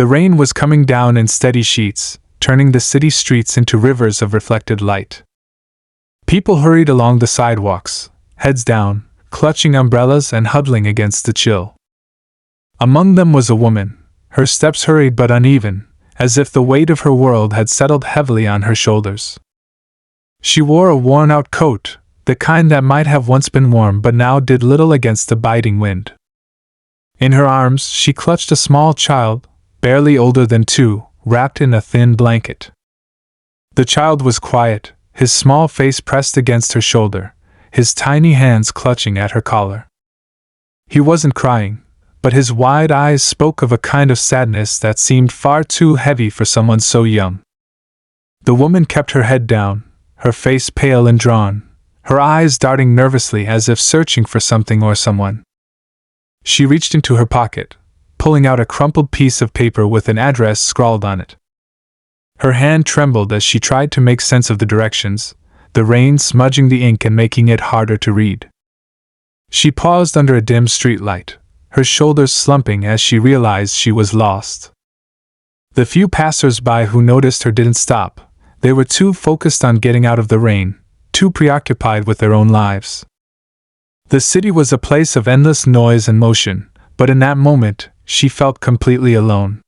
The rain was coming down in steady sheets, turning the city streets into rivers of reflected light. People hurried along the sidewalks, heads down, clutching umbrellas and huddling against the chill. Among them was a woman, her steps hurried but uneven, as if the weight of her world had settled heavily on her shoulders. She wore a worn-out coat, the kind that might have once been warm but now did little against the biting wind. In her arms she clutched a small child, barely older than 2, wrapped in a thin blanket. The child was quiet, his small face pressed against her shoulder, his tiny hands clutching at her collar. He wasn't crying, but his wide eyes spoke of a kind of sadness that seemed far too heavy for someone so young. The woman kept her head down, her face pale and drawn, her eyes darting nervously as if searching for something or someone. She reached into her pocket, pulling out a crumpled piece of paper with an address scrawled on it. Her hand trembled as she tried to make sense of the directions, the rain smudging the ink and making it harder to read. She paused under a dim streetlight, her shoulders slumping as she realized she was lost. The few passers-by who noticed her didn't stop. They were too focused on getting out of the rain, too preoccupied with their own lives. The city was a place of endless noise and motion, but in that moment, she felt completely alone.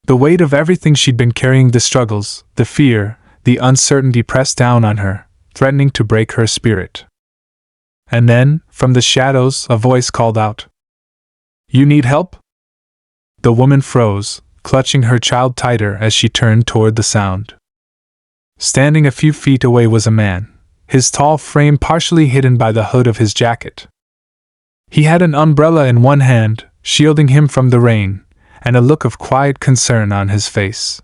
The weight of everything she'd been carrying, the struggles, the fear, the uncertainty pressed down on her, threatening to break her spirit. And then, from the shadows, a voice called out, "You need help?" The woman froze, clutching her child tighter as she turned toward the sound. Standing a few feet away was a man, his tall frame partially hidden by the hood of his jacket. He had an umbrella in one hand, shielding him from the rain, and a look of quiet concern on his face.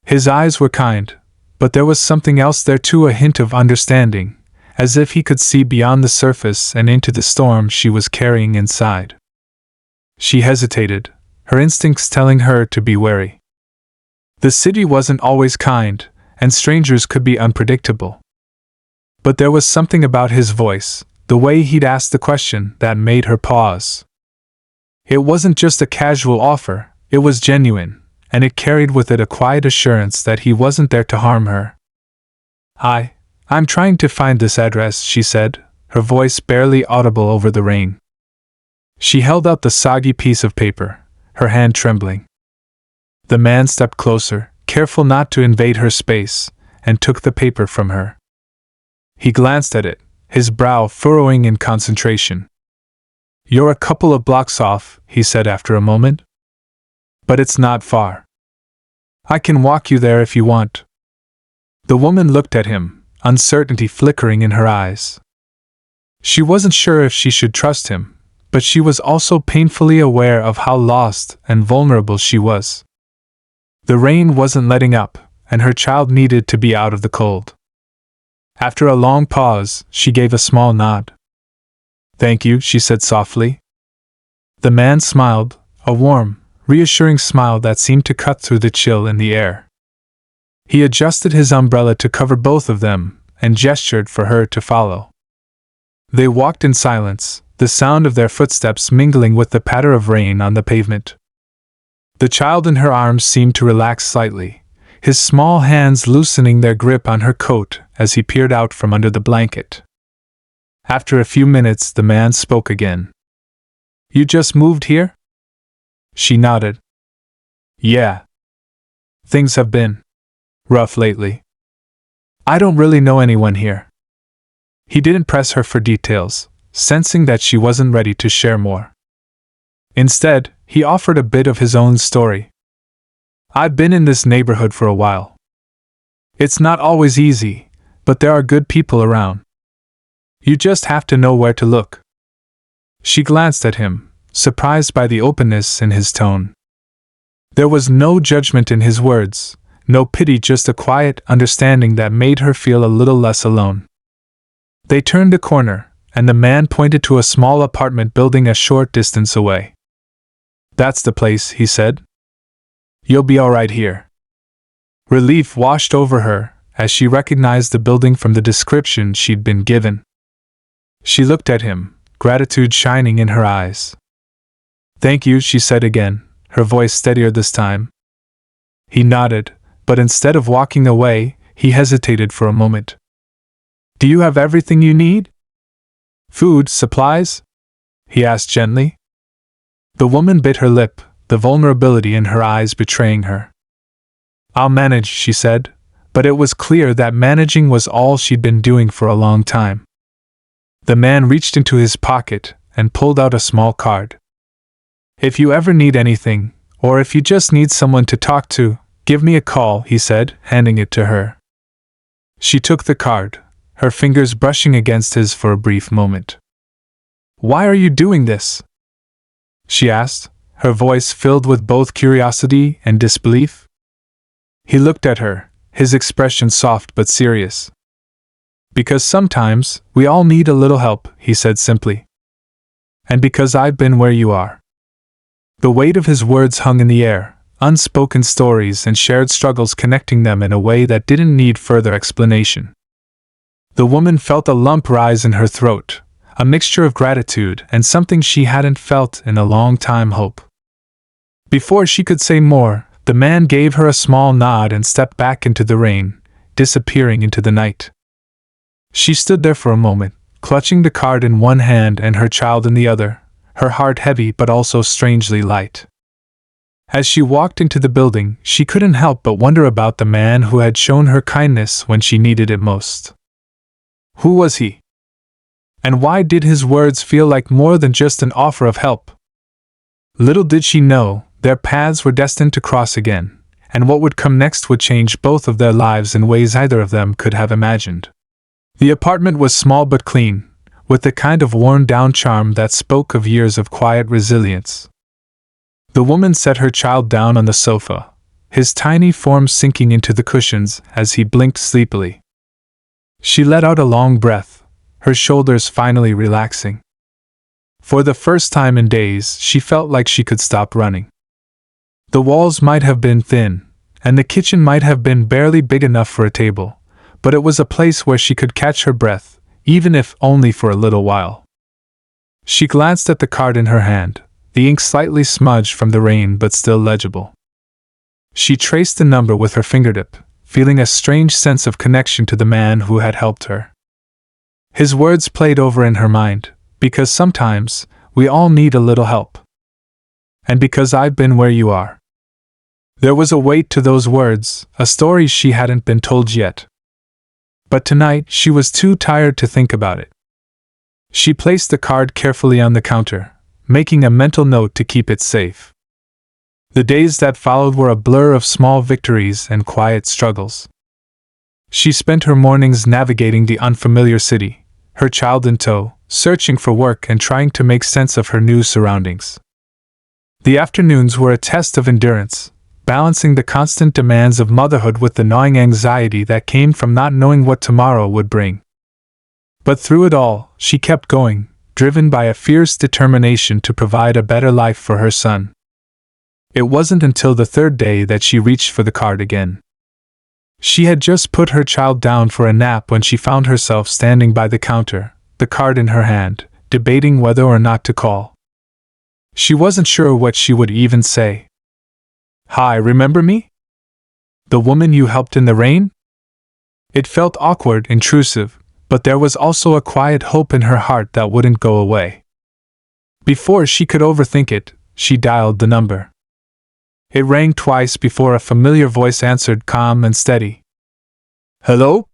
His eyes were kind, but there was something else there too, a hint of understanding, as if he could see beyond the surface and into the storm she was carrying inside. She hesitated, her instincts telling her to be wary. The city wasn't always kind, and strangers could be unpredictable. But there was something about his voice, the way he'd asked the question, that made her pause. It wasn't just a casual offer, it was genuine, and it carried with it a quiet assurance that he wasn't there to harm her. I'm trying to find this address," she said, her voice barely audible over the rain. She held out the soggy piece of paper, her hand trembling. The man stepped closer, careful not to invade her space, and took the paper from her. He glanced at it, his brow furrowing in concentration. "You're a couple of blocks off," he said after a moment. "But it's not far. I can walk you there if you want." The woman looked at him, uncertainty flickering in her eyes. She wasn't sure if she should trust him, but she was also painfully aware of how lost and vulnerable she was. The rain wasn't letting up, and her child needed to be out of the cold. After a long pause, she gave a small nod. "Thank you," she said softly. The man smiled, a warm, reassuring smile that seemed to cut through the chill in the air. He adjusted his umbrella to cover both of them, and gestured for her to follow. They walked in silence, the sound of their footsteps mingling with the patter of rain on the pavement. The child in her arms seemed to relax slightly, his small hands loosening their grip on her coat as he peered out from under the blanket. After a few minutes, the man spoke again. "You just moved here?" She nodded. "Yeah. Things have been rough lately. I don't really know anyone here." He didn't press her for details, sensing that she wasn't ready to share more. Instead, he offered a bit of his own story. "I've been in this neighborhood for a while. It's not always easy, but there are good people around. You just have to know where to look." She glanced at him, surprised by the openness in his tone. There was no judgment in his words, no pity, just a quiet understanding that made her feel a little less alone. They turned a corner, and the man pointed to a small apartment building a short distance away. "That's the place," he said. "You'll be all right here." Relief washed over her as she recognized the building from the description she'd been given. She looked at him, gratitude shining in her eyes. "Thank you," she said again, her voice steadier this time. He nodded, but instead of walking away, he hesitated for a moment. Do you have everything you need? Food, supplies? He asked gently. The woman bit her lip, the vulnerability in her eyes betraying her. I'll manage, she said, but it was clear that managing was all she'd been doing for a long time. The man reached into his pocket and pulled out a small card. If you ever need anything, or if you just need someone to talk to, give me a call, he said, handing it to her. She took the card, her fingers brushing against his for a brief moment. Why are you doing this? She asked, her voice filled with both curiosity and disbelief. He looked at her, his expression soft but serious. Because sometimes, we all need a little help, he said simply. And because I've been where you are. The weight of his words hung in the air, unspoken stories and shared struggles connecting them in a way that didn't need further explanation. The woman felt a lump rise in her throat, a mixture of gratitude and something she hadn't felt in a long time, hope. Before she could say more, the man gave her a small nod and stepped back into the rain, disappearing into the night. She stood there for a moment, clutching the card in one hand and her child in the other, her heart heavy but also strangely light. As she walked into the building, she couldn't help but wonder about the man who had shown her kindness when she needed it most. Who was he? And why did his words feel like more than just an offer of help? Little did she know, their paths were destined to cross again, and what would come next would change both of their lives in ways either of them could have imagined. The apartment was small but clean, with the kind of worn-down charm that spoke of years of quiet resilience. The woman set her child down on the sofa, his tiny form sinking into the cushions as he blinked sleepily. She let out a long breath, her shoulders finally relaxing. For the first time in days, she felt like she could stop running. The walls might have been thin, and the kitchen might have been barely big enough for a table, but it was a place where she could catch her breath, even if only for a little while. She glanced at the card in her hand, the ink slightly smudged from the rain but still legible. She traced the number with her fingertip, feeling a strange sense of connection to the man who had helped her. His words played over in her mind, because sometimes, we all need a little help. And because I've been where you are. There was a weight to those words, a story she hadn't been told yet. But tonight she was too tired to think about it. She placed the card carefully on the counter, making a mental note to keep it safe. The days that followed were a blur of small victories and quiet struggles. She spent her mornings navigating the unfamiliar city, her child in tow, searching for work and trying to make sense of her new surroundings. The afternoons were a test of endurance, balancing the constant demands of motherhood with the gnawing anxiety that came from not knowing what tomorrow would bring. But through it all, she kept going, driven by a fierce determination to provide a better life for her son. It wasn't until the third day that she reached for the card again. She had just put her child down for a nap when she found herself standing by the counter, the card in her hand, debating whether or not to call. She wasn't sure what she would even say. Hi, remember me? The woman you helped in the rain? It felt awkward, intrusive, but there was also a quiet hope in her heart that wouldn't go away. Before she could overthink it, she dialed the number. It rang twice before a familiar voice answered, calm and steady. Hello?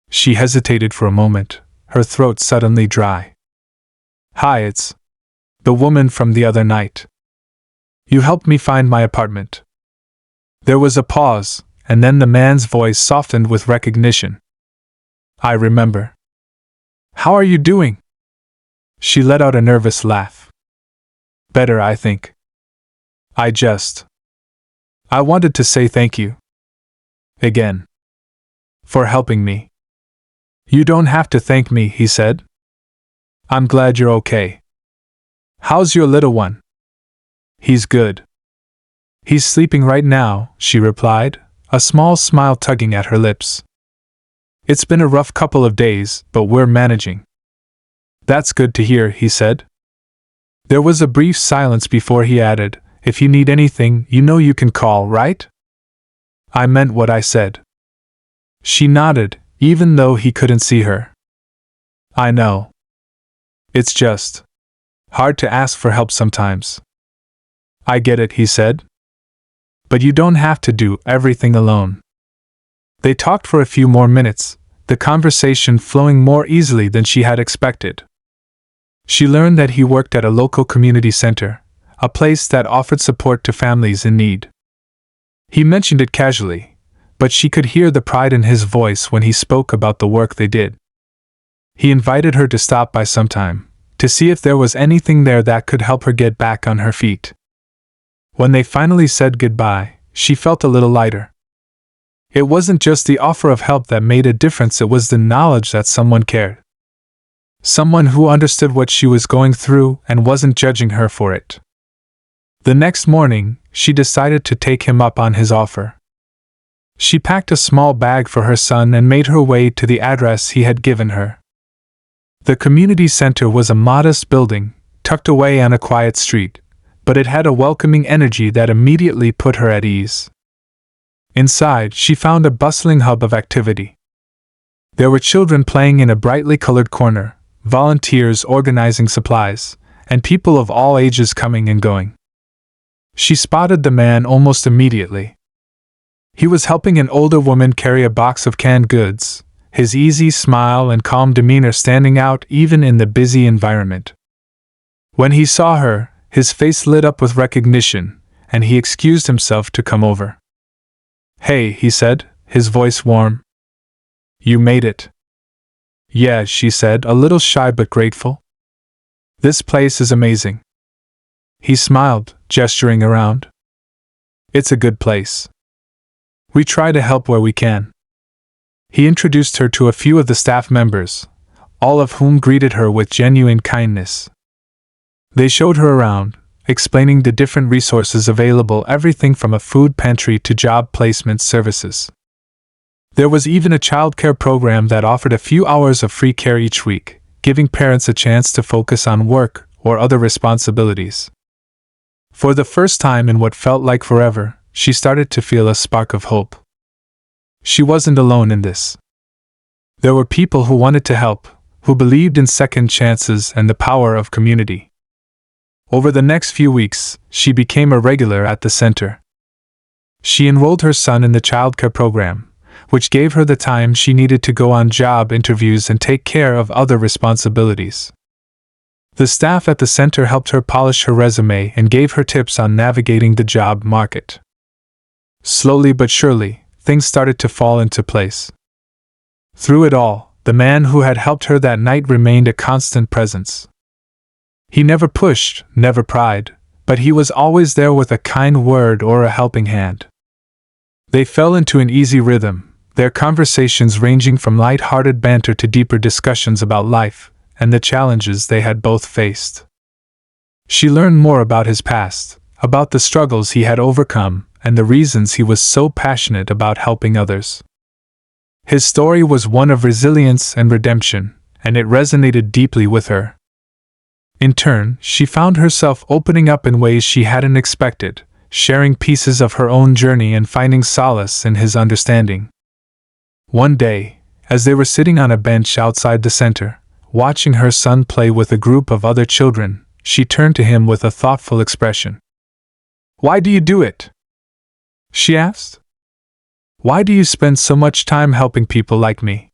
She hesitated for a moment, her throat suddenly dry. Hi, it's the woman from the other night. You helped me find my apartment. There was a pause, and then the man's voice softened with recognition. I remember. How are you doing? She let out a nervous laugh. Better, I think. I wanted to say thank you. Again. For helping me. You don't have to thank me, he said. I'm glad you're okay. How's your little one? He's good. He's sleeping right now, she replied, a small smile tugging at her lips. It's been a rough couple of days, but we're managing. That's good to hear, he said. There was a brief silence before he added, If you need anything, you know you can call, right?" I meant what I said. She nodded, even though he couldn't see her. "I know. It's just hard to ask for help sometimes." "I get it," he said. "But you don't have to do everything alone." They talked for a few more minutes, the conversation flowing more easily than she had expected. She learned that he worked at a local community center, a place that offered support to families in need. He mentioned it casually, but she could hear the pride in his voice when he spoke about the work they did. He invited her to stop by sometime, to see if there was anything there that could help her get back on her feet. When they finally said goodbye, she felt a little lighter. It wasn't just the offer of help that made a difference, it was the knowledge that someone cared. Someone who understood what she was going through and wasn't judging her for it. The next morning, she decided to take him up on his offer. She packed a small bag for her son and made her way to the address he had given her. The community center was a modest building, tucked away on a quiet street, but it had a welcoming energy that immediately put her at ease. Inside, she found a bustling hub of activity. There were children playing in a brightly colored corner, volunteers organizing supplies, and people of all ages coming and going. She spotted the man almost immediately. He was helping an older woman carry a box of canned goods, his easy smile and calm demeanor standing out even in the busy environment. When he saw her, his face lit up with recognition, and he excused himself to come over. "Hey," he said, his voice warm. "You made it." "Yeah," she said, a little shy but grateful. "This place is amazing." He smiled, gesturing around. "It's a good place. We try to help where we can." He introduced her to a few of the staff members, all of whom greeted her with genuine kindness. They showed her around, explaining the different resources available, everything from a food pantry to job placement services. There was even a childcare program that offered a few hours of free care each week, giving parents a chance to focus on work or other responsibilities. For the first time in what felt like forever, she started to feel a spark of hope. She wasn't alone in this. There were people who wanted to help, who believed in second chances and the power of community. Over the next few weeks, she became a regular at the center. She enrolled her son in the childcare program, which gave her the time she needed to go on job interviews and take care of other responsibilities. The staff at the center helped her polish her resume and gave her tips on navigating the job market. Slowly but surely, things started to fall into place. Through it all, the man who had helped her that night remained a constant presence. He never pushed, never pried, but he was always there with a kind word or a helping hand. They fell into an easy rhythm, their conversations ranging from light-hearted banter to deeper discussions about life and the challenges they had both faced. She learned more about his past, about the struggles he had overcome, and the reasons he was so passionate about helping others. His story was one of resilience and redemption, and it resonated deeply with her. In turn, she found herself opening up in ways she hadn't expected, sharing pieces of her own journey and finding solace in his understanding. One day, as they were sitting on a bench outside the center, watching her son play with a group of other children, she turned to him with a thoughtful expression. "Why do you do it?" she asked. "Why do you spend so much time helping people like me?"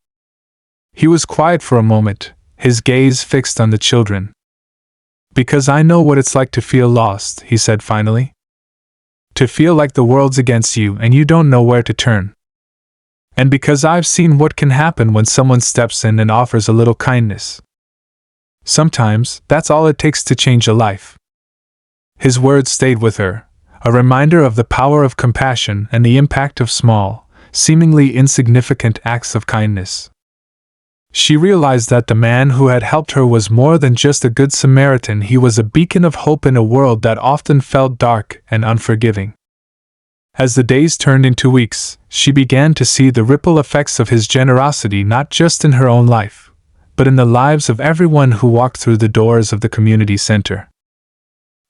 He was quiet for a moment, his gaze fixed on the children. "Because I know what it's like to feel lost," he said finally. "To feel like the world's against you and you don't know where to turn. And because I've seen what can happen when someone steps in and offers a little kindness. Sometimes, that's all it takes to change a life." His words stayed with her, a reminder of the power of compassion and the impact of small, seemingly insignificant acts of kindness. She realized that the man who had helped her was more than just a good Samaritan, he was a beacon of hope in a world that often felt dark and unforgiving. As the days turned into weeks, she began to see the ripple effects of his generosity not just in her own life, but in the lives of everyone who walked through the doors of the community center.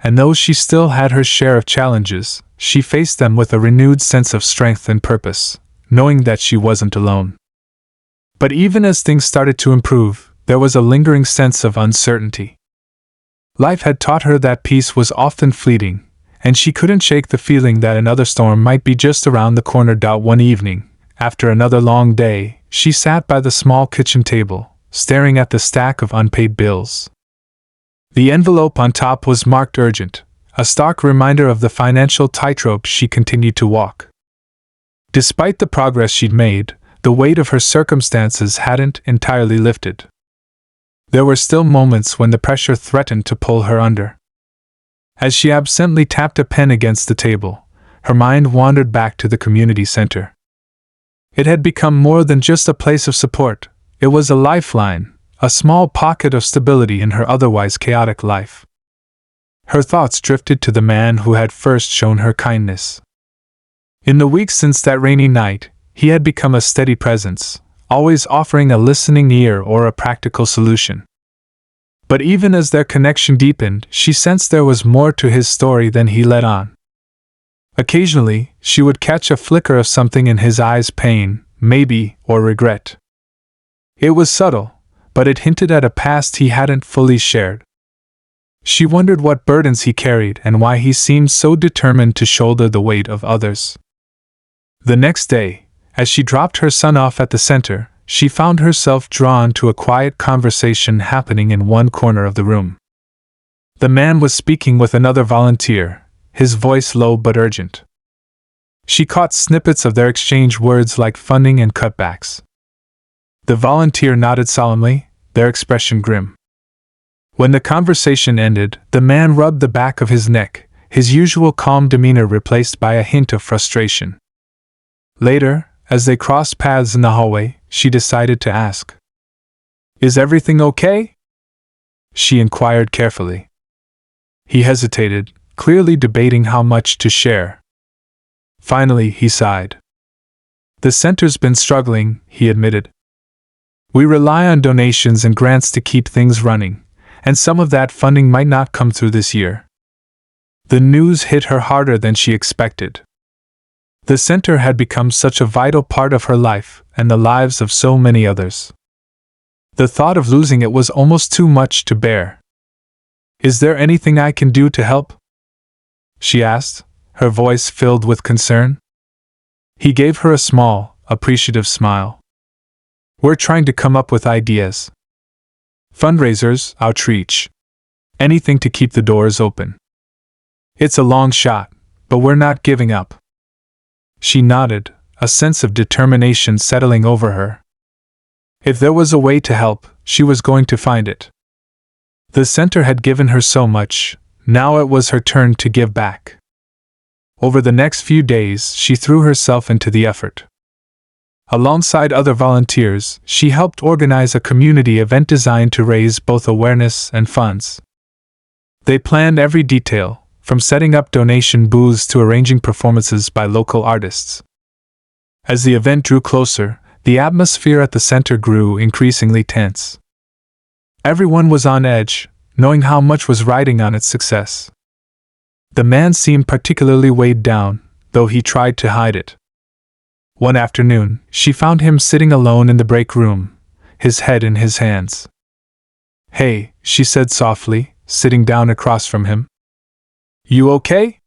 and though she still had her share of challenges, she faced them with a renewed sense of strength and purpose, knowing that she wasn't alone. But even as things started to improve, there was a lingering sense of uncertainty. Life had taught her that peace was often fleeting, and she couldn't shake the feeling that another storm might be just around the corner. One evening, after another long day, she sat by the small kitchen table, staring at the stack of unpaid bills. The envelope on top was marked urgent, a stark reminder of the financial tightrope she continued to walk. Despite the progress she'd made, the weight of her circumstances hadn't entirely lifted. There were still moments when the pressure threatened to pull her under. As she absently tapped a pen against the table, her mind wandered back to the community center. It had become more than just a place of support. It was a lifeline, a small pocket of stability in her otherwise chaotic life. Her thoughts drifted to the man who had first shown her kindness. In the weeks since that rainy night, he had become a steady presence, always offering a listening ear or a practical solution. But even as their connection deepened, she sensed there was more to his story than he let on. Occasionally, she would catch a flicker of something in his eyes: pain, maybe, or regret. It was subtle, but it hinted at a past he hadn't fully shared. She wondered what burdens he carried and why he seemed so determined to shoulder the weight of others. The next day, as she dropped her son off at the center, she found herself drawn to a quiet conversation happening in one corner of the room. The man was speaking with another volunteer, his voice low but urgent. She caught snippets of their exchange, words like funding and cutbacks. The volunteer nodded solemnly, their expression grim. When the conversation ended, the man rubbed the back of his neck, his usual calm demeanor replaced by a hint of frustration. Later, as they crossed paths in the hallway, she decided to ask. "Is everything okay?" she inquired carefully. He hesitated, clearly debating how much to share. Finally, he sighed. "The center's been struggling," he admitted. "We rely on donations and grants to keep things running, and some of that funding might not come through this year." The news hit her harder than she expected. The center had become such a vital part of her life and the lives of so many others. The thought of losing it was almost too much to bear. "Is there anything I can do to help?" she asked, her voice filled with concern. He gave her a small, appreciative smile. "We're trying to come up with ideas. Fundraisers, outreach. Anything to keep the doors open. It's a long shot, but we're not giving up." She nodded, a sense of determination settling over her. If there was a way to help, she was going to find it. The center had given her so much, now it was her turn to give back. Over the next few days, she threw herself into the effort. Alongside other volunteers, she helped organize a community event designed to raise both awareness and funds. They planned every detail, from setting up donation booths to arranging performances by local artists. As the event drew closer, the atmosphere at the center grew increasingly tense. Everyone was on edge, knowing how much was riding on its success. The man seemed particularly weighed down, though he tried to hide it. One afternoon, she found him sitting alone in the break room, his head in his hands. "Hey," she said softly, sitting down across from him. "You okay?"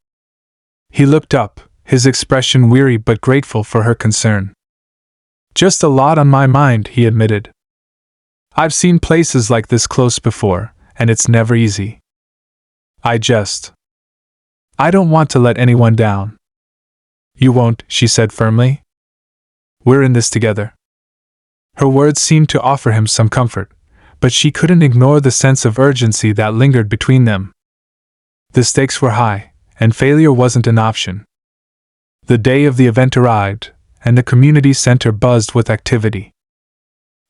He looked up, his expression weary but grateful for her concern. "Just a lot on my mind," he admitted. "I've seen places like this close before, and it's never easy. I don't want to let anyone down." "You won't," she said firmly. "We're in this together." Her words seemed to offer him some comfort, but she couldn't ignore the sense of urgency that lingered between them. The stakes were high, and failure wasn't an option. The day of the event arrived, and the community center buzzed with activity.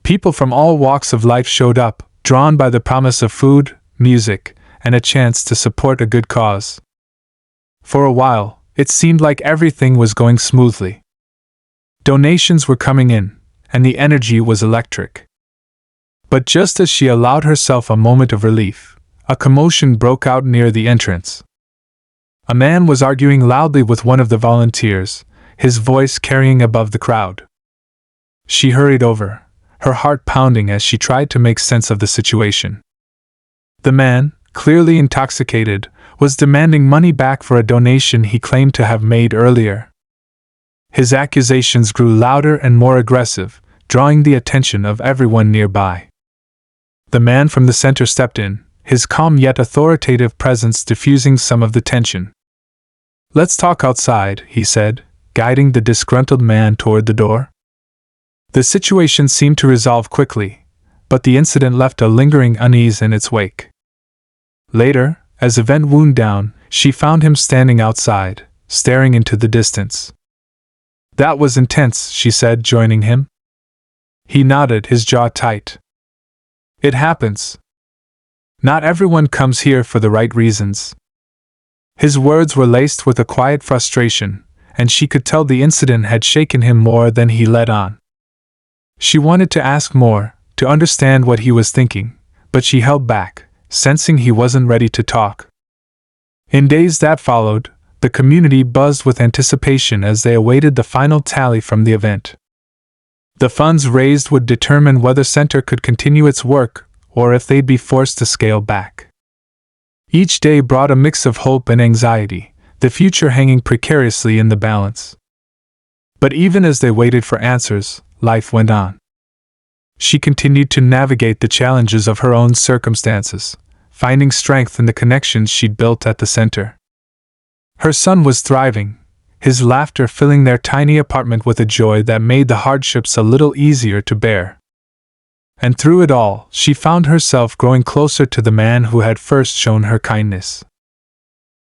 People from all walks of life showed up, drawn by the promise of food, music, and a chance to support a good cause. For a while, it seemed like everything was going smoothly. Donations were coming in, and the energy was electric. But just as she allowed herself a moment of relief, a commotion broke out near the entrance. A man was arguing loudly with one of the volunteers, his voice carrying above the crowd. She hurried over, her heart pounding as she tried to make sense of the situation. The man, clearly intoxicated, was demanding money back for a donation he claimed to have made earlier. His accusations grew louder and more aggressive, drawing the attention of everyone nearby. The man from the center stepped in, his calm yet authoritative presence diffusing some of the tension. "Let's talk outside," he said, guiding the disgruntled man toward the door. The situation seemed to resolve quickly, but the incident left a lingering unease in its wake. Later, as event wound down, she found him standing outside, staring into the distance. "That was intense," she said, joining him. He nodded, his jaw tight. "It happens. Not everyone comes here for the right reasons." His words were laced with a quiet frustration, and she could tell the incident had shaken him more than he let on. She wanted to ask more, to understand what he was thinking, but she held back, sensing he wasn't ready to talk. In days that followed, the community buzzed with anticipation as they awaited the final tally from the event. The funds raised would determine whether Center could continue its work or if they'd be forced to scale back. Each day brought a mix of hope and anxiety, the future hanging precariously in the balance. But even as they waited for answers, life went on. She continued to navigate the challenges of her own circumstances, finding strength in the connections she'd built at the center. Her son was thriving, his laughter filling their tiny apartment with a joy that made the hardships a little easier to bear. And through it all, she found herself growing closer to the man who had first shown her kindness.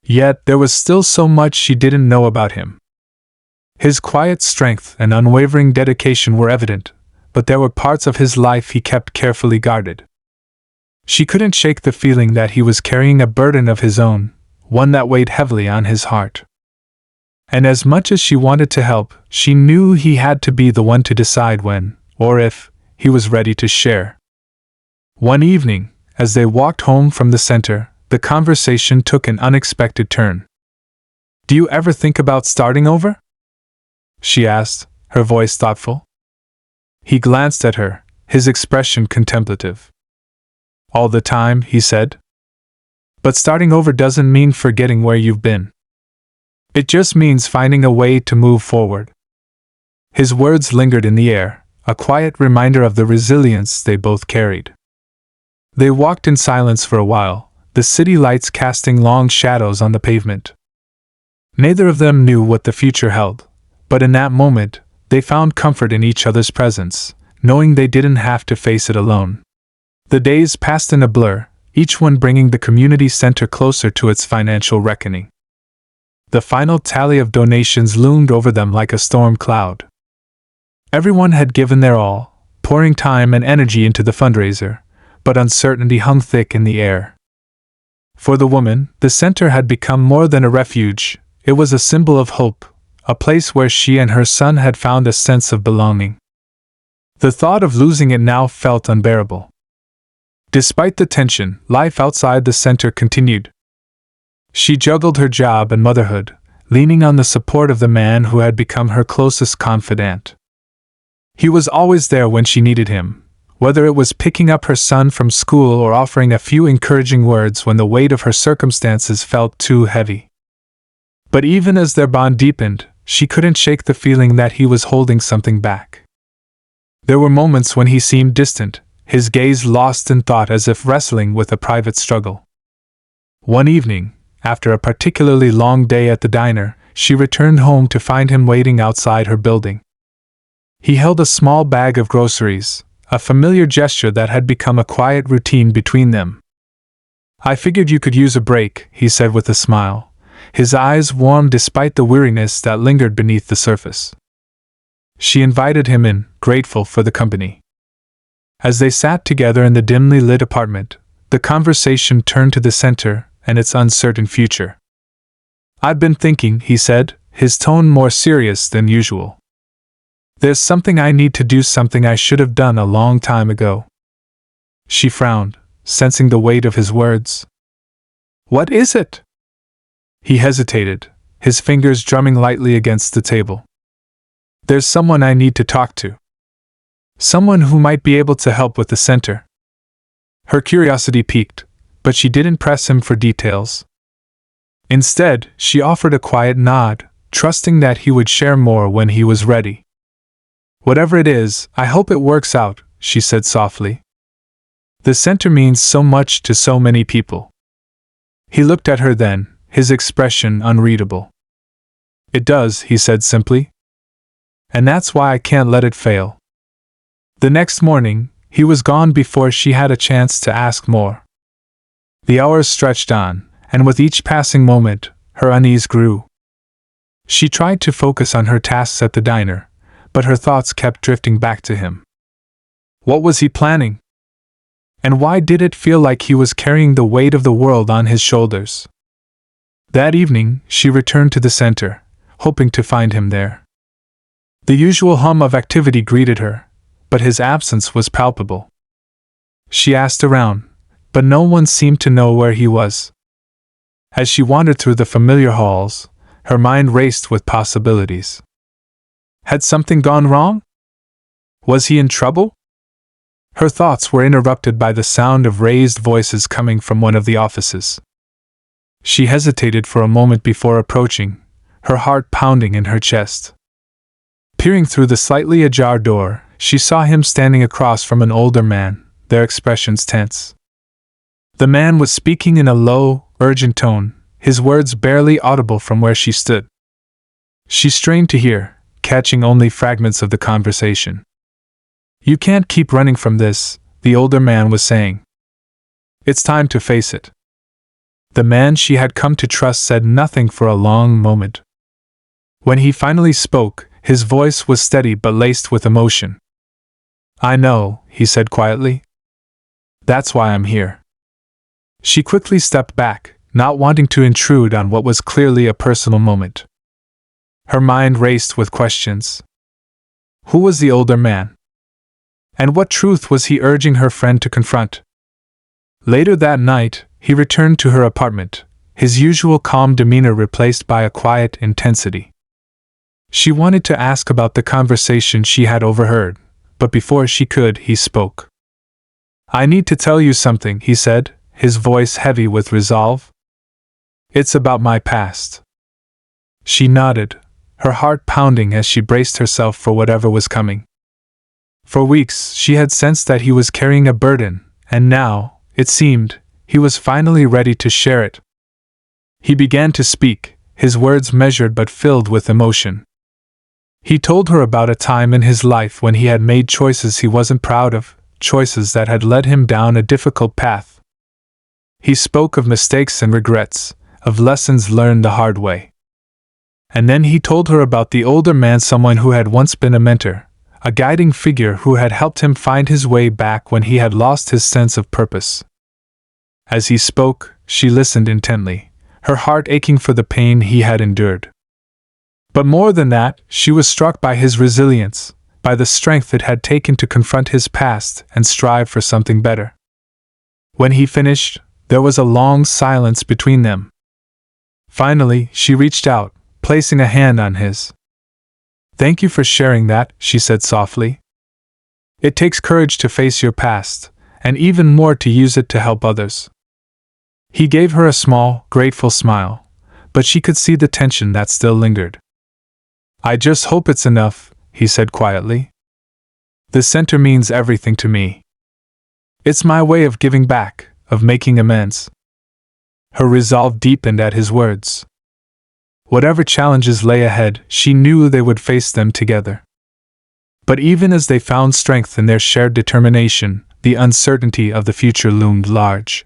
Yet there was still so much she didn't know about him. His quiet strength and unwavering dedication were evident, but there were parts of his life he kept carefully guarded. She couldn't shake the feeling that he was carrying a burden of his own, one that weighed heavily on his heart. And as much as she wanted to help, she knew he had to be the one to decide when, or if, he was ready to share. One evening, as they walked home from the center, the conversation took an unexpected turn. "Do you ever think about starting over?" she asked, her voice thoughtful. He glanced at her, his expression contemplative. "All the time," he said. "But starting over doesn't mean forgetting where you've been. It just means finding a way to move forward." His words lingered in the air, a quiet reminder of the resilience they both carried. They walked in silence for a while, the city lights casting long shadows on the pavement. Neither of them knew what the future held, but in that moment, they found comfort in each other's presence, knowing they didn't have to face it alone. The days passed in a blur, each one bringing the community center closer to its financial reckoning. The final tally of donations loomed over them like a storm cloud. Everyone had given their all, pouring time and energy into the fundraiser, but uncertainty hung thick in the air. For the woman, the center had become more than a refuge. It was a symbol of hope, a place where she and her son had found a sense of belonging. The thought of losing it now felt unbearable. Despite the tension, life outside the center continued. She juggled her job and motherhood, leaning on the support of the man who had become her closest confidant. He was always there when she needed him, whether it was picking up her son from school or offering a few encouraging words when the weight of her circumstances felt too heavy. But even as their bond deepened, she couldn't shake the feeling that he was holding something back. There were moments when he seemed distant, his gaze lost in thought as if wrestling with a private struggle. One evening, after a particularly long day at the diner, she returned home to find him waiting outside her building. He held a small bag of groceries, a familiar gesture that had become a quiet routine between them. "I figured you could use a break," he said with a smile, his eyes warm despite the weariness that lingered beneath the surface. She invited him in, grateful for the company. As they sat together in the dimly lit apartment, the conversation turned to the center and its uncertain future. "I've been thinking," he said, his tone more serious than usual. "There's something I need to do, something I should have done a long time ago." She frowned, sensing the weight of his words. What is it? He hesitated, his fingers drumming lightly against the table. There's someone I need to talk to. Someone who might be able to help with the center. Her curiosity piqued, but she didn't press him for details. Instead, she offered a quiet nod, trusting that he would share more when he was ready. Whatever it is, I hope it works out, she said softly. The center means so much to so many people. He looked at her then, his expression unreadable. It does, he said simply. And that's why I can't let it fail. The next morning, he was gone before she had a chance to ask more. The hours stretched on, and with each passing moment, her unease grew. She tried to focus on her tasks at the diner, but her thoughts kept drifting back to him. What was he planning? And why did it feel like he was carrying the weight of the world on his shoulders? That evening, she returned to the center, hoping to find him there. The usual hum of activity greeted her, but his absence was palpable. She asked around, but no one seemed to know where he was. As she wandered through the familiar halls, her mind raced with possibilities. Had something gone wrong? Was he in trouble? Her thoughts were interrupted by the sound of raised voices coming from one of the offices. She hesitated for a moment before approaching, her heart pounding in her chest. Peering through the slightly ajar door, she saw him standing across from an older man, their expressions tense. The man was speaking in a low, urgent tone, his words barely audible from where she stood. She strained to hear, catching only fragments of the conversation. You can't keep running from this, the older man was saying. It's time to face it. The man she had come to trust said nothing for a long moment. When he finally spoke, his voice was steady but laced with emotion. I know, he said quietly. That's why I'm here. She quickly stepped back, not wanting to intrude on what was clearly a personal moment. Her mind raced with questions. Who was the older man? And what truth was he urging her friend to confront? Later that night, he returned to her apartment, his usual calm demeanor replaced by a quiet intensity. She wanted to ask about the conversation she had overheard, but before she could, he spoke. I need to tell you something, he said, his voice heavy with resolve. It's about my past. She nodded, her heart pounding as she braced herself for whatever was coming. For weeks, she had sensed that he was carrying a burden, and now, it seemed, he was finally ready to share it. He began to speak, his words measured but filled with emotion. He told her about a time in his life when he had made choices he wasn't proud of, choices that had led him down a difficult path. He spoke of mistakes and regrets, of lessons learned the hard way. And then he told her about the older man, someone who had once been a mentor, a guiding figure who had helped him find his way back when he had lost his sense of purpose. As he spoke, she listened intently, her heart aching for the pain he had endured. But more than that, she was struck by his resilience, by the strength it had taken to confront his past and strive for something better. When he finished, there was a long silence between them. Finally, she reached out, placing a hand on his. Thank you for sharing that, she said softly. It takes courage to face your past, and even more to use it to help others. He gave her a small, grateful smile, but she could see the tension that still lingered. I just hope it's enough, he said quietly. The center means everything to me. It's my way of giving back, of making amends. Her resolve deepened at his words. Whatever challenges lay ahead, she knew they would face them together. But even as they found strength in their shared determination, the uncertainty of the future loomed large.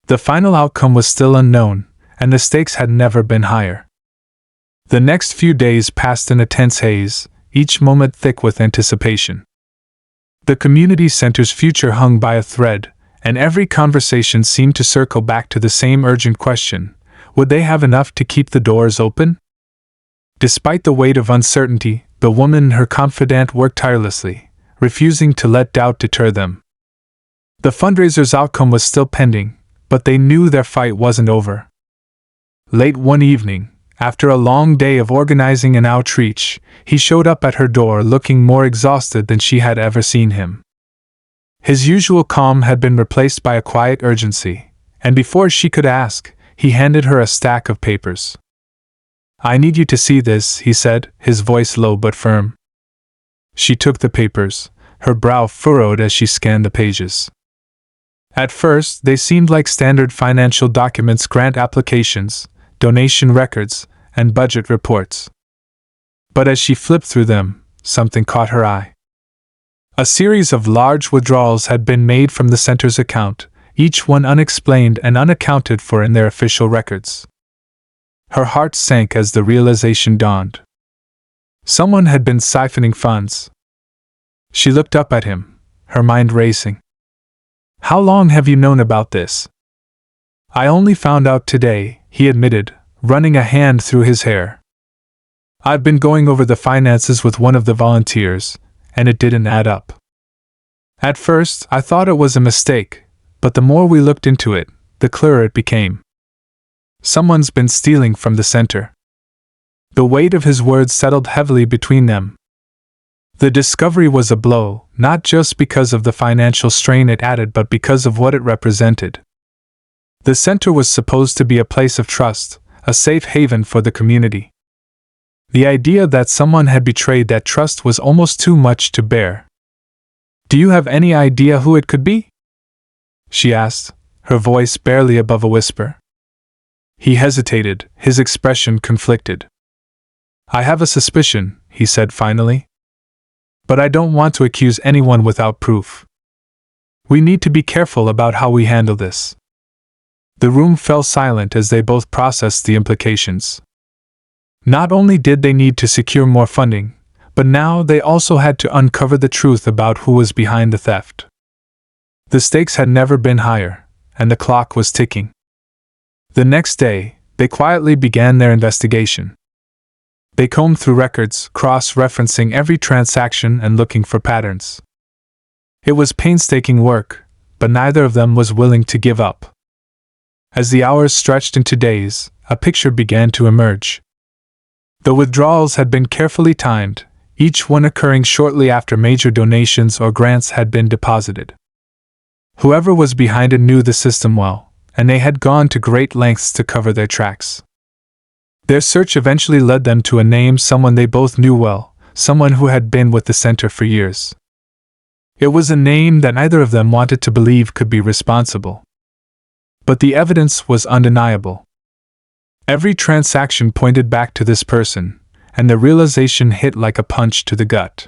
The final outcome was still unknown, and the stakes had never been higher. The next few days passed in a tense haze, each moment thick with anticipation. The community center's future hung by a thread, and every conversation seemed to circle back to the same urgent question: would they have enough to keep the doors open? Despite the weight of uncertainty, the woman and her confidant worked tirelessly, refusing to let doubt deter them. The fundraiser's outcome was still pending, but they knew their fight wasn't over. Late one evening, after a long day of organizing and outreach, he showed up at her door looking more exhausted than she had ever seen him. His usual calm had been replaced by a quiet urgency, and before she could ask, he handed her a stack of papers. "I need you to see this," he said, his voice low but firm. She took the papers, her brow furrowed as she scanned the pages. At first, they seemed like standard financial documents, grant applications, donation records, and budget reports. But as she flipped through them, something caught her eye. A series of large withdrawals had been made from the center's account, each one unexplained and unaccounted for in their official records. Her heart sank as the realization dawned. Someone had been siphoning funds. She looked up at him, her mind racing. "How long have you known about this?" "I only found out today," he admitted, running a hand through his hair. "I've been going over the finances with one of the volunteers, and it didn't add up. At first, I thought it was a mistake, but the more we looked into it, the clearer it became. Someone's been stealing from the center." The weight of his words settled heavily between them. The discovery was a blow, not just because of the financial strain it added but because of what it represented. The center was supposed to be a place of trust, a safe haven for the community. The idea that someone had betrayed that trust was almost too much to bear. "Do you have any idea who it could be?" she asked, her voice barely above a whisper. He hesitated, his expression conflicted. "I have a suspicion," he said finally. "But I don't want to accuse anyone without proof. We need to be careful about how we handle this." The room fell silent as they both processed the implications. Not only did they need to secure more funding, but now they also had to uncover the truth about who was behind the theft. The stakes had never been higher, and the clock was ticking. The next day, they quietly began their investigation. They combed through records, cross-referencing every transaction and looking for patterns. It was painstaking work, but neither of them was willing to give up. As the hours stretched into days, a picture began to emerge. The withdrawals had been carefully timed, each one occurring shortly after major donations or grants had been deposited. Whoever was behind it knew the system well, and they had gone to great lengths to cover their tracks. Their search eventually led them to a name, someone they both knew well, someone who had been with the center for years. It was a name that neither of them wanted to believe could be responsible. But the evidence was undeniable. Every transaction pointed back to this person, and the realization hit like a punch to the gut.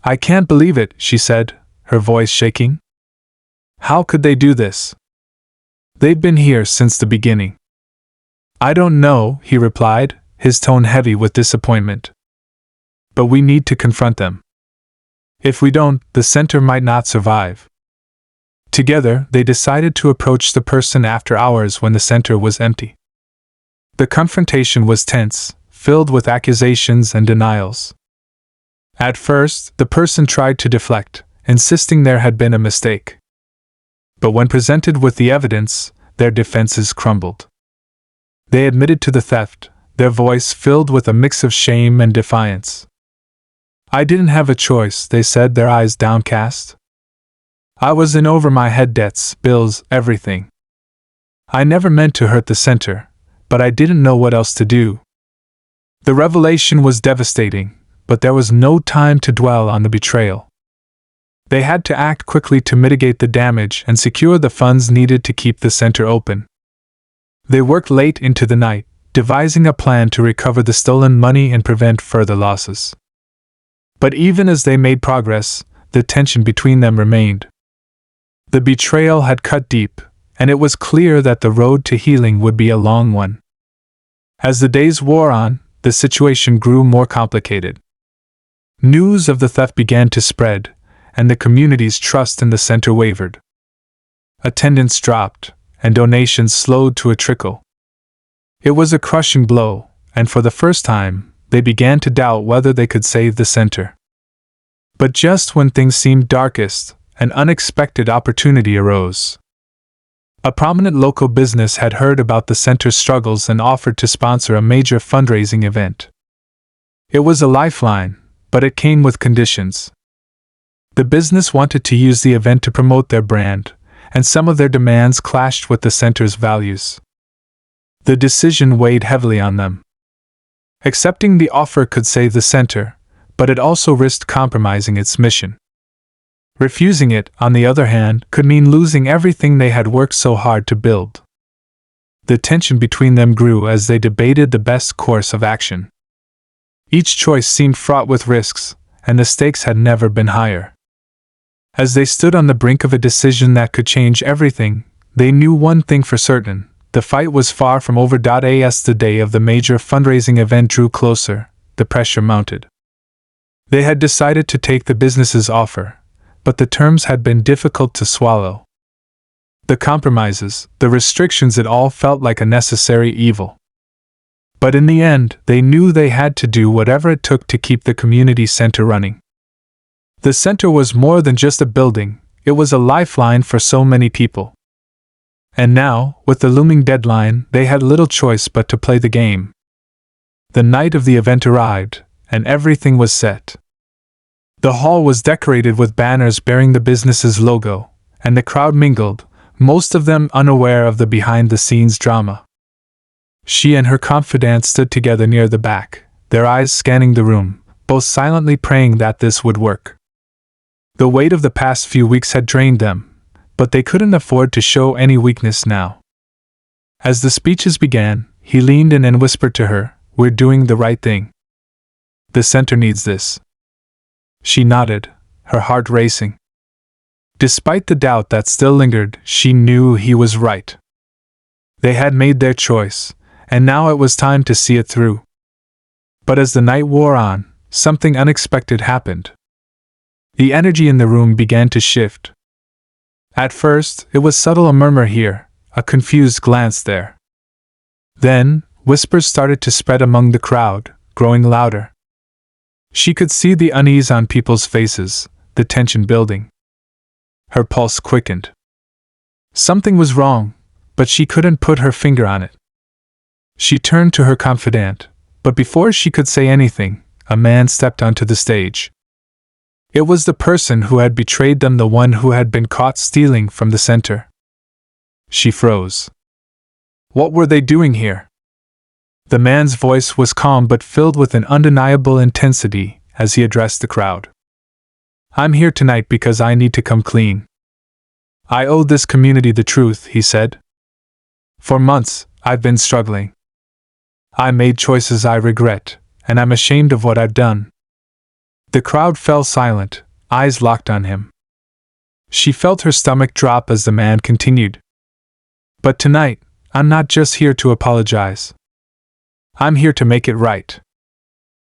"I can't believe it," she said, her voice shaking. "How could they do this? They've been here since the beginning." "I don't know," he replied, his tone heavy with disappointment. "But we need to confront them. If we don't, the center might not survive." Together, they decided to approach the person after hours when the center was empty. The confrontation was tense, filled with accusations and denials. At first, the person tried to deflect, insisting there had been a mistake. But when presented with the evidence, their defenses crumbled. They admitted to the theft, their voice filled with a mix of shame and defiance. "I didn't have a choice," they said, their eyes downcast. "I was in over my head, debts, bills, everything. I never meant to hurt the center, but I didn't know what else to do." The revelation was devastating, but there was no time to dwell on the betrayal. They had to act quickly to mitigate the damage and secure the funds needed to keep the center open. They worked late into the night, devising a plan to recover the stolen money and prevent further losses. But even as they made progress, the tension between them remained. The betrayal had cut deep, and it was clear that the road to healing would be a long one. As the days wore on, the situation grew more complicated. News of the theft began to spread, and the community's trust in the center wavered. Attendance dropped, and donations slowed to a trickle. It was a crushing blow, and for the first time, they began to doubt whether they could save the center. But just when things seemed darkest, an unexpected opportunity arose. A prominent local business had heard about the center's struggles and offered to sponsor a major fundraising event. It was a lifeline, but it came with conditions. The business wanted to use the event to promote their brand, and some of their demands clashed with the center's values. The decision weighed heavily on them. Accepting the offer could save the center, but it also risked compromising its mission. Refusing it, on the other hand, could mean losing everything they had worked so hard to build. The tension between them grew as they debated the best course of action. Each choice seemed fraught with risks, and the stakes had never been higher. As they stood on the brink of a decision that could change everything, they knew one thing for certain: the fight was far from over. As the day of the major fundraising event drew closer, the pressure mounted. They had decided to take the business's offer, but the terms had been difficult to swallow. The compromises, the restrictions, it all felt like a necessary evil. But in the end, they knew they had to do whatever it took to keep the community center running. The center was more than just a building, it was a lifeline for so many people. And now, with the looming deadline, they had little choice but to play the game. The night of the event arrived, and everything was set. The hall was decorated with banners bearing the business's logo, and the crowd mingled, most of them unaware of the behind-the-scenes drama. She and her confidant stood together near the back, their eyes scanning the room, both silently praying that this would work. The weight of the past few weeks had drained them, but they couldn't afford to show any weakness now. As the speeches began, he leaned in and whispered to her, "We're doing the right thing. The center needs this." She nodded, her heart racing. Despite the doubt that still lingered, she knew he was right. They had made their choice, and now it was time to see it through. But as the night wore on, something unexpected happened. The energy in the room began to shift. At first, it was subtle, a murmur here, a confused glance there. Then, whispers started to spread among the crowd, growing louder. She could see the unease on people's faces, the tension building. Her pulse quickened. Something was wrong, but she couldn't put her finger on it. She turned to her confidant, but before she could say anything, a man stepped onto the stage. It was the person who had betrayed them, the one who had been caught stealing from the center. She froze. What were they doing here? The man's voice was calm but filled with an undeniable intensity as he addressed the crowd. "I'm here tonight because I need to come clean. I owe this community the truth," he said. "For months, I've been struggling. I made choices I regret, and I'm ashamed of what I've done." The crowd fell silent, eyes locked on him. She felt her stomach drop as the man continued. "But tonight, I'm not just here to apologize. I'm here to make it right."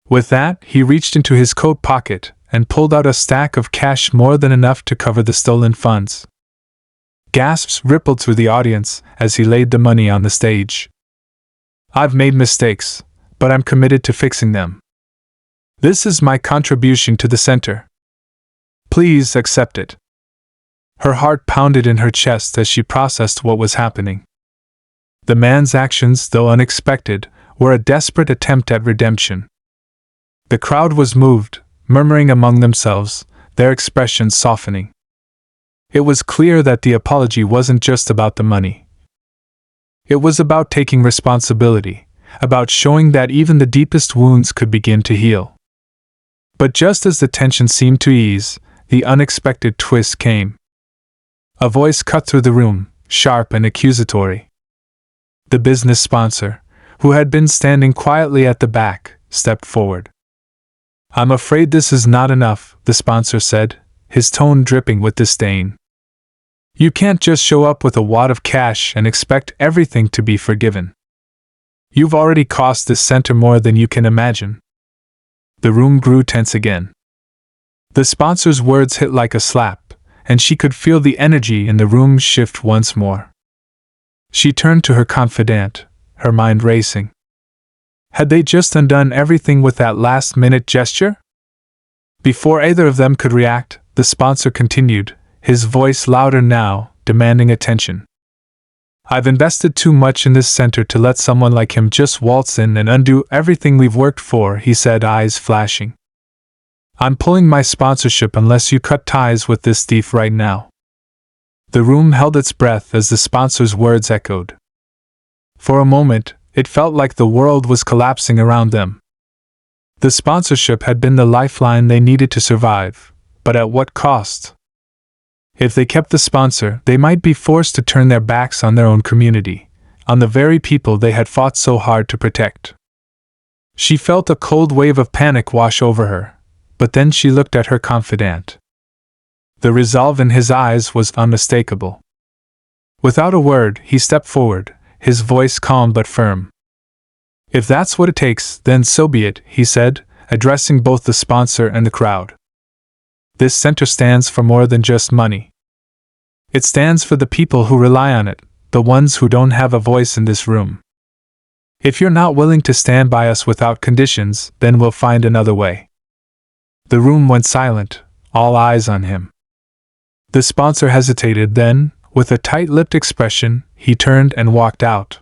With that, he reached into his coat pocket and pulled out a stack of cash, more than enough to cover the stolen funds. Gasps rippled through the audience as he laid the money on the stage. "I've made mistakes, but I'm committed to fixing them. This is my contribution to the center. Please accept it." Her heart pounded in her chest as she processed what was happening. The man's actions, though unexpected, were a desperate attempt at redemption. The crowd was moved, murmuring among themselves, their expressions softening. It was clear that the apology wasn't just about the money. It was about taking responsibility, about showing that even the deepest wounds could begin to heal. But just as the tension seemed to ease, the unexpected twist came. A voice cut through the room, sharp and accusatory. The business sponsor, who had been standing quietly at the back, stepped forward. "I'm afraid this is not enough," the sponsor said, his tone dripping with disdain. "You can't just show up with a wad of cash and expect everything to be forgiven. You've already cost this center more than you can imagine." The room grew tense again. The sponsor's words hit like a slap, and she could feel the energy in the room shift once more. She turned to her confidant, her mind racing. Had they just undone everything with that last-minute gesture? Before either of them could react, the sponsor continued, his voice louder now, demanding attention. I've invested too much in this center to let someone like him just waltz in and undo everything we've worked for, he said, eyes flashing. I'm pulling my sponsorship unless you cut ties with this thief right now. The room held its breath as the sponsor's words echoed. For a moment, it felt like the world was collapsing around them. The sponsorship had been the lifeline they needed to survive, but at what cost? If they kept the sponsor, they might be forced to turn their backs on their own community, on the very people they had fought so hard to protect. She felt a cold wave of panic wash over her, but then she looked at her confidant. The resolve in his eyes was unmistakable. Without a word, he stepped forward, his voice calm but firm. If that's what it takes, then so be it, he said, addressing both the sponsor and the crowd. This center stands for more than just money. It stands for the people who rely on it, the ones who don't have a voice in this room. If you're not willing to stand by us without conditions, then we'll find another way. The room went silent, all eyes on him. The sponsor hesitated, then, with a tight-lipped expression, he turned and walked out.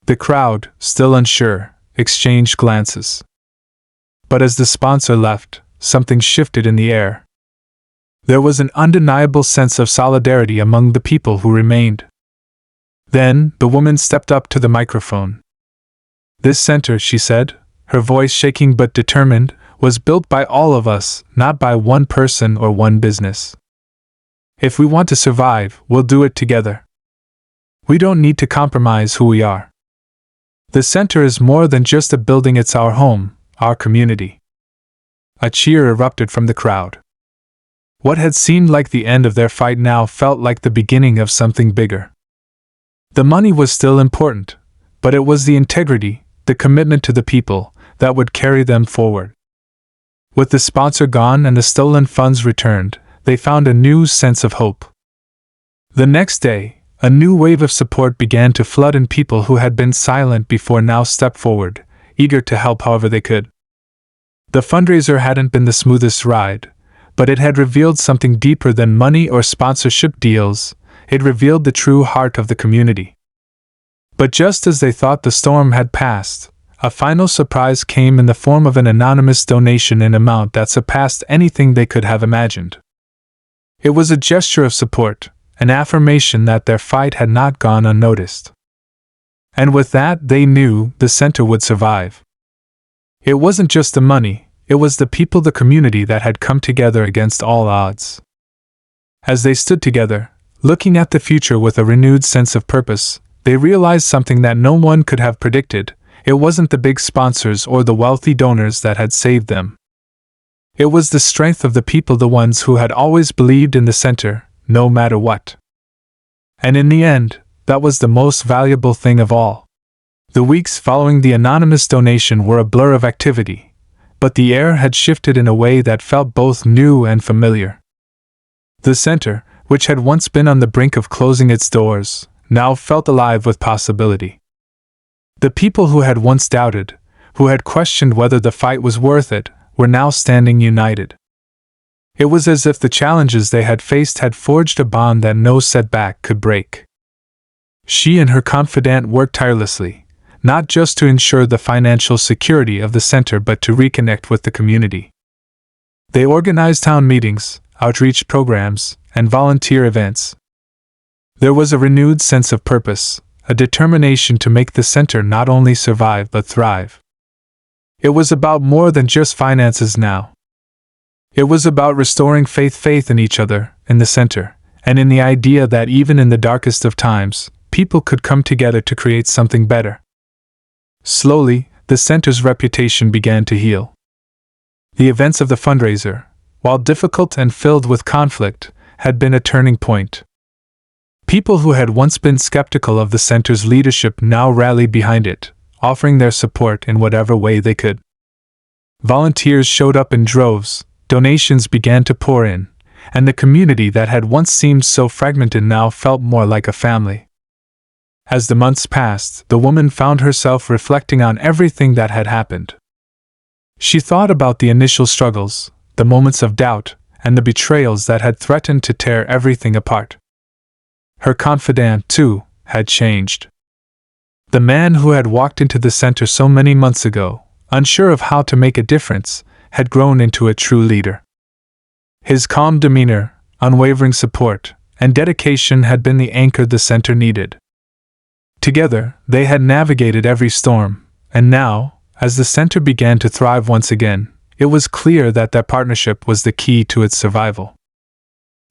The crowd, still unsure, exchanged glances. But as the sponsor left, something shifted in the air. There was an undeniable sense of solidarity among the people who remained. Then, the woman stepped up to the microphone. This center, she said, her voice shaking but determined, was built by all of us, not by one person or one business. If we want to survive, we'll do it together. We don't need to compromise who we are. The center is more than just a building, it's our home, our community. A cheer erupted from the crowd. What had seemed like the end of their fight now felt like the beginning of something bigger. The money was still important, but it was the integrity, the commitment to the people, that would carry them forward. With the sponsor gone and the stolen funds returned, they found a new sense of hope. The next day, a new wave of support began to flood in. People who had been silent before now stepped forward, eager to help however they could. The fundraiser hadn't been the smoothest ride, but it had revealed something deeper than money or sponsorship deals. It revealed the true heart of the community. But just as they thought the storm had passed, a final surprise came in the form of an anonymous donation in amount that surpassed anything they could have imagined. It was a gesture of support, an affirmation that their fight had not gone unnoticed. And with that, they knew the center would survive. It wasn't just the money, it was the people, the community that had come together against all odds. As they stood together, looking at the future with a renewed sense of purpose, they realized something that no one could have predicted. It wasn't the big sponsors or the wealthy donors that had saved them. It was the strength of the people, the ones who had always believed in the center, no matter what. And in the end, that was the most valuable thing of all. The weeks following the anonymous donation were a blur of activity, but the air had shifted in a way that felt both new and familiar. The center, which had once been on the brink of closing its doors, now felt alive with possibility. The people who had once doubted, who had questioned whether the fight was worth it, were now standing united. It was as if the challenges they had faced had forged a bond that no setback could break. She and her confidant worked tirelessly, not just to ensure the financial security of the center but to reconnect with the community. They organized town meetings, outreach programs, and volunteer events. There was a renewed sense of purpose, a determination to make the center not only survive but thrive. It was about more than just finances now. It was about restoring faith in each other, in the center, and in the idea that even in the darkest of times, people could come together to create something better. Slowly, the center's reputation began to heal. The events of the fundraiser, while difficult and filled with conflict, had been a turning point. People who had once been skeptical of the center's leadership now rallied behind it, offering their support in whatever way they could. Volunteers showed up in droves, donations began to pour in, and the community that had once seemed so fragmented now felt more like a family. As the months passed, the woman found herself reflecting on everything that had happened. She thought about the initial struggles, the moments of doubt, and the betrayals that had threatened to tear everything apart. Her confidant, too, had changed. The man who had walked into the center so many months ago, unsure of how to make a difference, had grown into a true leader. His calm demeanor, unwavering support, and dedication had been the anchor the center needed. Together, they had navigated every storm, and now, as the center began to thrive once again, it was clear that their partnership was the key to its survival.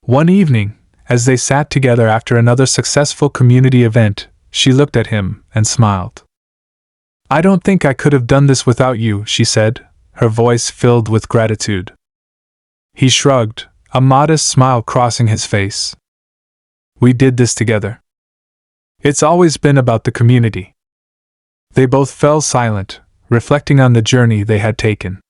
One evening, as they sat together after another successful community event, she looked at him and smiled. "I don't think I could have done this without you," she said, her voice filled with gratitude. He shrugged, a modest smile crossing his face. "We did this together. It's always been about the community." They both fell silent, reflecting on the journey they had taken.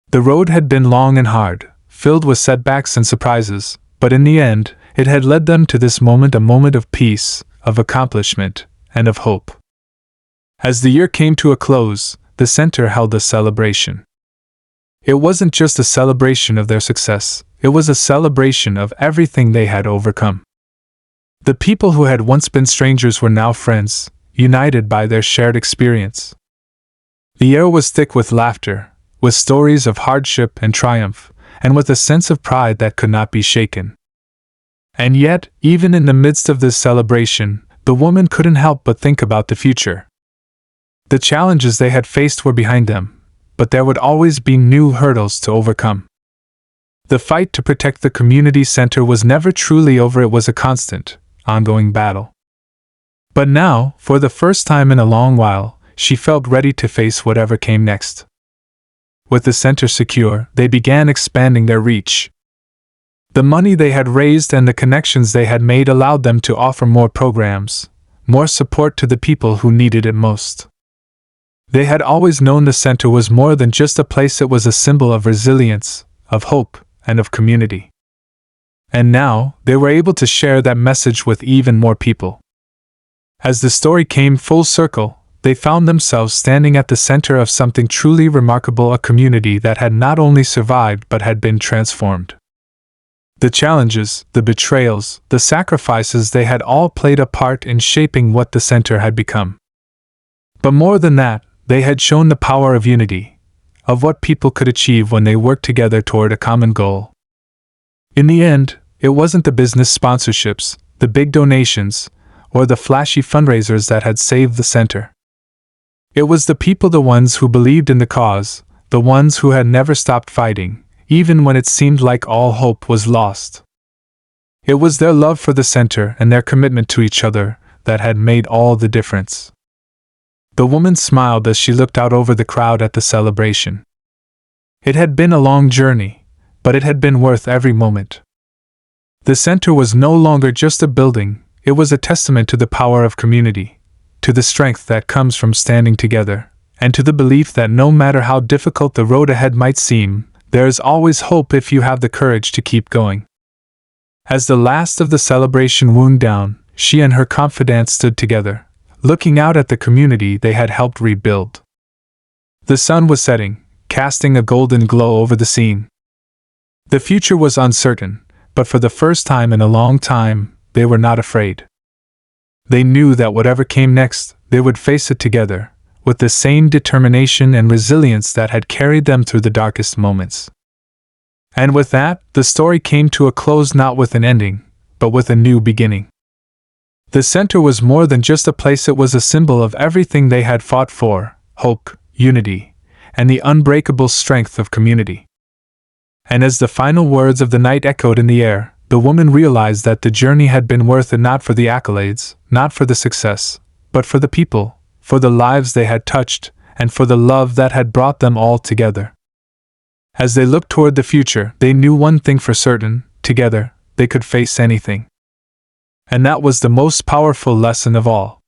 The road had been long and hard, filled with setbacks and surprises, but in the end, it had led them to this moment, a moment of peace, of accomplishment, and of hope. As the year came to a close, the center held a celebration. It wasn't just a celebration of their success, it was a celebration of everything they had overcome. The people who had once been strangers were now friends, united by their shared experience. The air was thick with laughter, with stories of hardship and triumph, and with a sense of pride that could not be shaken. And yet, even in the midst of this celebration, the woman couldn't help but think about the future. The challenges they had faced were behind them, but there would always be new hurdles to overcome. The fight to protect the community center was never truly over. It was a constant, ongoing battle. But now, for the first time in a long while, she felt ready to face whatever came next. With the center secure, they began expanding their reach. The money they had raised and the connections they had made allowed them to offer more programs, more support to the people who needed it most. They had always known the center was more than just a place. It was a symbol of resilience, of hope, and of community. And now, they were able to share that message with even more people. As the story came full circle, they found themselves standing at the center of something truly remarkable, a community that had not only survived but had been transformed. The challenges, the betrayals, the sacrifices, they had all played a part in shaping what the center had become. But more than that, they had shown the power of unity, of what people could achieve when they worked together toward a common goal. In the end, it wasn't the business sponsorships, the big donations, or the flashy fundraisers that had saved the center. It was the people, the ones who believed in the cause, the ones who had never stopped fighting, even when it seemed like all hope was lost. It was their love for the center and their commitment to each other that had made all the difference. The woman smiled as she looked out over the crowd at the celebration. It had been a long journey, but it had been worth every moment. The center was no longer just a building, it was a testament to the power of community, to the strength that comes from standing together, and to the belief that no matter how difficult the road ahead might seem, there is always hope if you have the courage to keep going. As the last of the celebration wound down, she and her confidant stood together, looking out at the community they had helped rebuild. The sun was setting, casting a golden glow over the scene. The future was uncertain, but for the first time in a long time, they were not afraid. They knew that whatever came next, they would face it together, with the same determination and resilience that had carried them through the darkest moments. And with that, the story came to a close, not with an ending, but with a new beginning. The center was more than just a place, it was a symbol of everything they had fought for: hope, unity, and the unbreakable strength of community. And as the final words of the night echoed in the air, the woman realized that the journey had been worth it, not for the accolades, not for the success, but for the people, for the lives they had touched, and for the love that had brought them all together. As they looked toward the future, they knew one thing for certain: together, they could face anything. And that was the most powerful lesson of all.